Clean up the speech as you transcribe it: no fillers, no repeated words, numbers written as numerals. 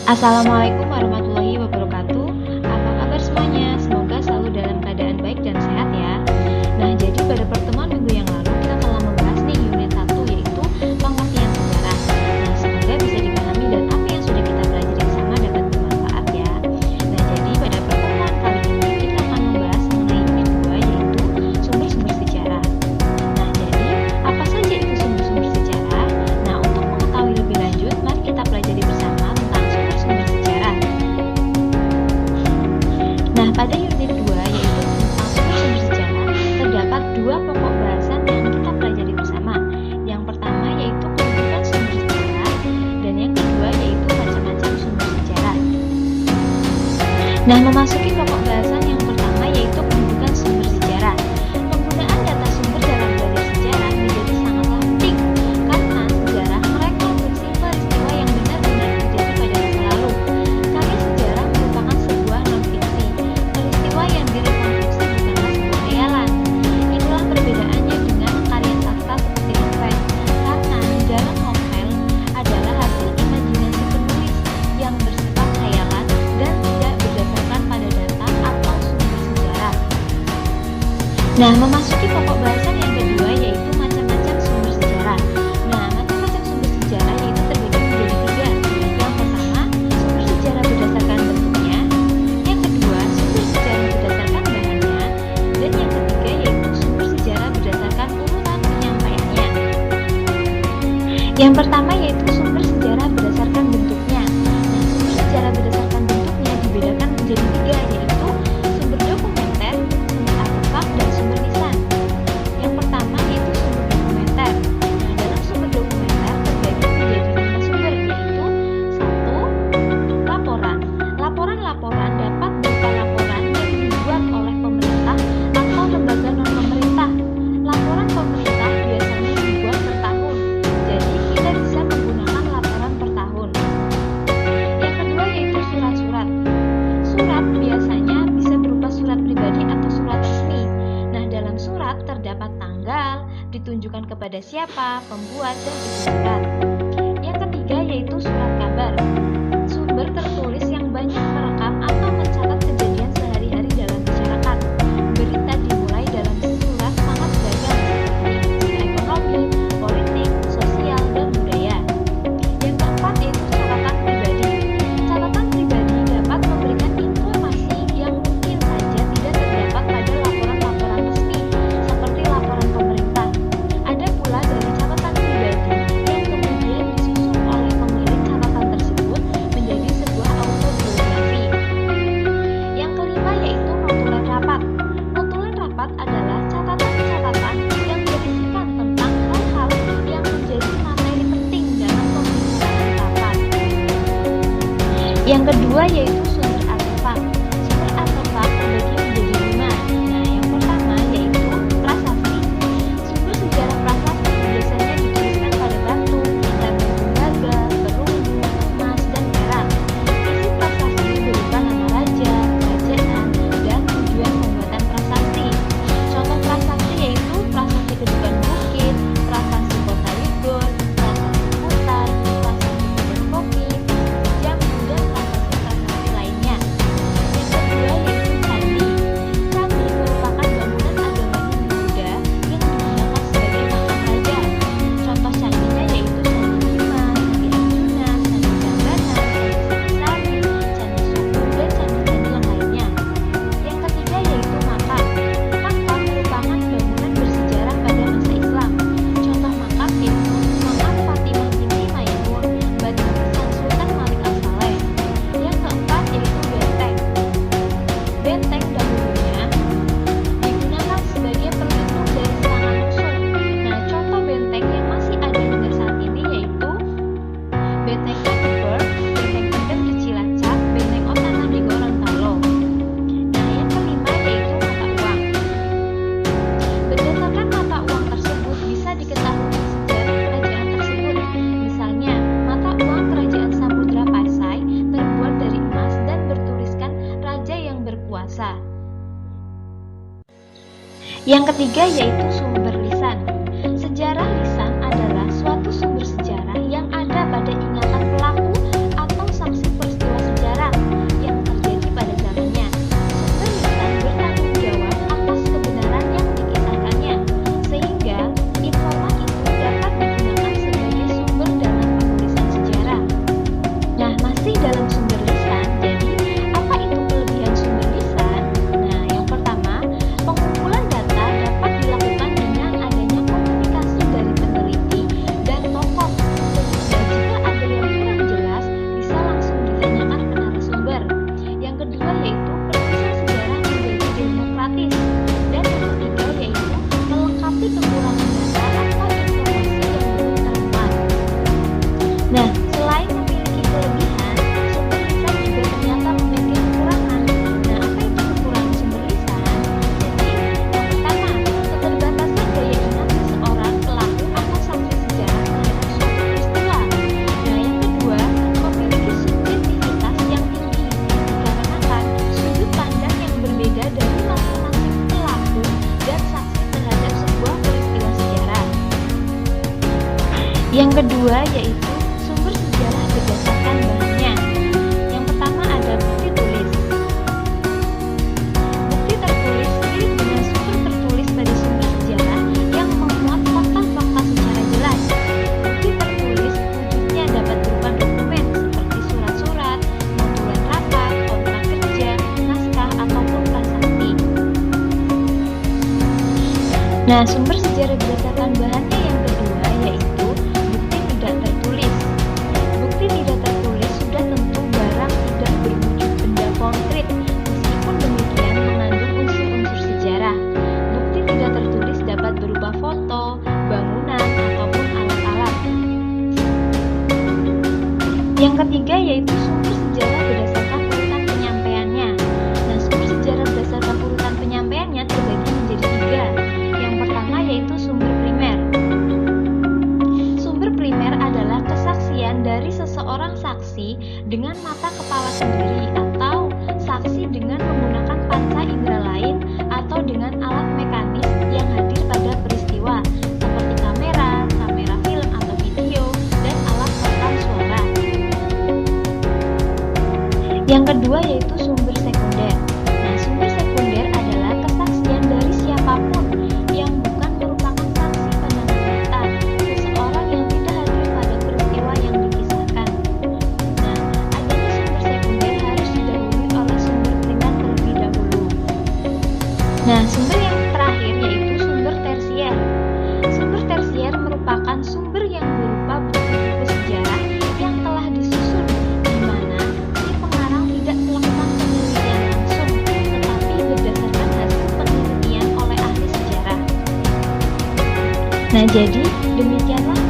Assalamualaikum warahmatullahi wabarakatuh. Apa kabar semuanya? Semoga selalu dalam keadaan baik dan sehat ya. Nah, jadi pada pertemuan minggu yang lalu kita telah membahas nih unit 1 yaitu pengertian sejarah. Nah, semoga bisa dipahami dan apa yang sudah kita pelajari bersama dapat bermanfaat ya. Nah, jadi pada pertemuan kali ini kita akan membahas mengenai unit 2 yaitu sumber-sumber sejarah. Nah, jadi apa saja itu sumber-sumber sejarah? Nah, untuk mengetahui lebih lanjut, mari kita pelajari bersama tentang sumber-sumber sejarah. Nah, pada unit 2 yaitu tentang sumber-sumber sejarah, terdapat dua pokok bahasan yang kita pelajari bersama. Yang pertama yaitu kedudukan sumber sejarah dan yang kedua yaitu macam-macam sumber sejarah. Nah, memasuki pokok bahasan yang pertama yaitu kedudukan sumber sejarah. Penggunaan data sumber dalam belajar sejarah menjadi sangatlah penting karena sejarah merekonstruksi peristiwa yang benar-benar terjadi pada masa lalu. Karya sejarah merupakan sebuah non-fiksi. Peristiwa yang direkonstruksi bukanlah sebuah khayalan. Itulah perbedaannya dengan karya sastra seperti novel. Karena di dalam novel adalah hasil imajinasi penulis yang bersifat khayalan dan tidak berdasarkan pada data atau sumber sejarah. Nah, memasuki pokok bahasan yang kedua yaitu macam-macam sumber sejarah. Nah, macam-macam sumber sejarah yaitu terbagi menjadi tiga. Yang pertama, sumber sejarah berdasarkan bentuknya. Yang kedua, sumber sejarah berdasarkan bahannya. Dan yang ketiga yaitu sumber sejarah berdasarkan urutan penyampaiannya. Yang pertama yaitu sumber sejarah berdasarkan bentuknya. Nah, sumber sejarah berdasarkan bentuknya dibedakan menjadi tiga yaitu sumber dokumenter, sumber artefak, dan sumber lisan. Yang pertama yaitu sumber dokumenter. Nah, dalam sumber dokumenter terbagi menjadi 5 sumber yaitu 1. Laporan. Laporan-laporan dapat berupa laporan yang dibuat oleh pemerintah atau lembaga non-pemerintah. Laporan pemerintah biasanya dibuat per tahun, jadi kita bisa menggunakan laporan per tahun. Yang kedua yaitu surat-surat. Surat biasanya bisa berupa surat pribadi atau surat resmi. Nah, dalam surat terdapat tanggal, ditunjukkan kepada siapa, pembuat, dan isi surat. Yang ketiga yaitu surat kabar. Sumber tertulis yang banyak merekam atau mencatat kejadian sehari-hari dalam masyarakat. Berita dimulai dalam surat sangat beragam seperti ekonomi, politik, sosial, dan budaya. Yang keempat yaitu catatan pribadi. Catatan pribadi dapat memberikan informasi yang mungkin saja tidak terdapat pada laporan-laporan resmi seperti laporan pemerintah. Ada pula dari catatan pribadi yang kemudian disusun oleh pemilik catatan tersebut menjadi sebuah autobiografi. Yang kelima yaitu notulen rapat. Notulen rapat adalah catatan-catatan yang berisikan tentang hal-hal yang menjadi materi penting dalam pembicaraan rapat. Yang kedua yaitu sumber artefak. Sumber artefak terbagi menjadi 5. Nah, yang pertama yaitu prasasti. Sumber sejarah prasasti biasanya dituliskan pada batu, lempeng tembaga, perunggu, emas, dan perak. Isi prasasti berupa nama raja, kerajaan, dan tujuan pembuatan prasasti. Contoh prasasti yaitu prasasti Kedukan Bukit, prasasti Kota Ligur, prasasti Kutai, prasasti Kebun Kopi, prasasti Jambu, dan prasasti-prasasti lainnya. Yang kedua yaitu candi. Candi merupakan bangunan agama Hindu-Buddha yang digunakan sebagai makam raja. Contoh candinya yaitu Candi Bima, Candi Arjuna, Candi Prambanan, Candi Sari, Candi Suku, dan candi-candi yang lainnya. Yang ketiga yaitu makam. Makam merupakan bangunan bersejarah pada masa Islam. Contoh makam yaitu makam Fatimah binti Maimun, batu nisan Sultan Malik Al-Saleh. Yang keempat yaitu benteng. Benteng dahulunya digunakan sebagai pelindung dari serangan musuh. Nah, contoh benteng yang masih ada hingga saat ini yaitu Benteng Edinburgh, Benteng Pendem di Cilacap, Benteng Otana di Gorontalo. Nah, yang kelima yaitu mata uang. Berdasarkan mata uang tersebut bisa diketahui sejarah kerajaan tersebut. Misalnya, mata uang kerajaan Samudra Pasai terbuat dari emas dan bertuliskan raja yang berkuasa. Yang ketiga yaitu sumber lisan. Sejarah lisan adalah suatu sumber sejarah yang ada pada ingatan pelaku atau saksi peristiwa Nah, sumber sejarah berdasarkan bahannya yang kedua yaitu bukti tidak tertulis. Bukti tidak tertulis sudah tentu barang tidak berwujud benda konkret, meskipun demikian mengandung unsur-unsur sejarah. Bukti tidak tertulis dapat berupa foto, bangunan, ataupun alat-alat. Yang ketiga yaitu sumber sejarah berdasarkan urutan penyampaiannya. Nah, sumber sejarah berdasarkan urutan penyampaiannya terbagi menjadi tiga. Yang pertama yaitu sumber primer. Sumber primer adalah kesaksian dari seseorang saksi dengan mata kepala sendiri atau saksi dengan menggunakan panca indera lain atau dengan alat mekanis yang hadir pada peristiwa seperti kamera, kamera film atau video, dan alat perekam suara. Yang kedua yaitu sumber sekunder. Nah, sumber sekunder adalah kesaksian dari siapapun yang bukan merupakan saksi pandangan mata, seseorang yang tidak hadir pada peristiwa yang dikisahkan. Nah, adanya sumber sekunder harus didahului oleh sumber primer terlebih dahulu. Nah, sumber yang terakhir yaitu sumber tersier. Sumber tersier merupakan sumber yang berupa buku-buku sejarah yang telah disusun, di mana si pengarang tidak melakukan penelitian langsung, tetapi berdasarkan hasil penelitian oleh ahli sejarah. Nah, jadi demikianlah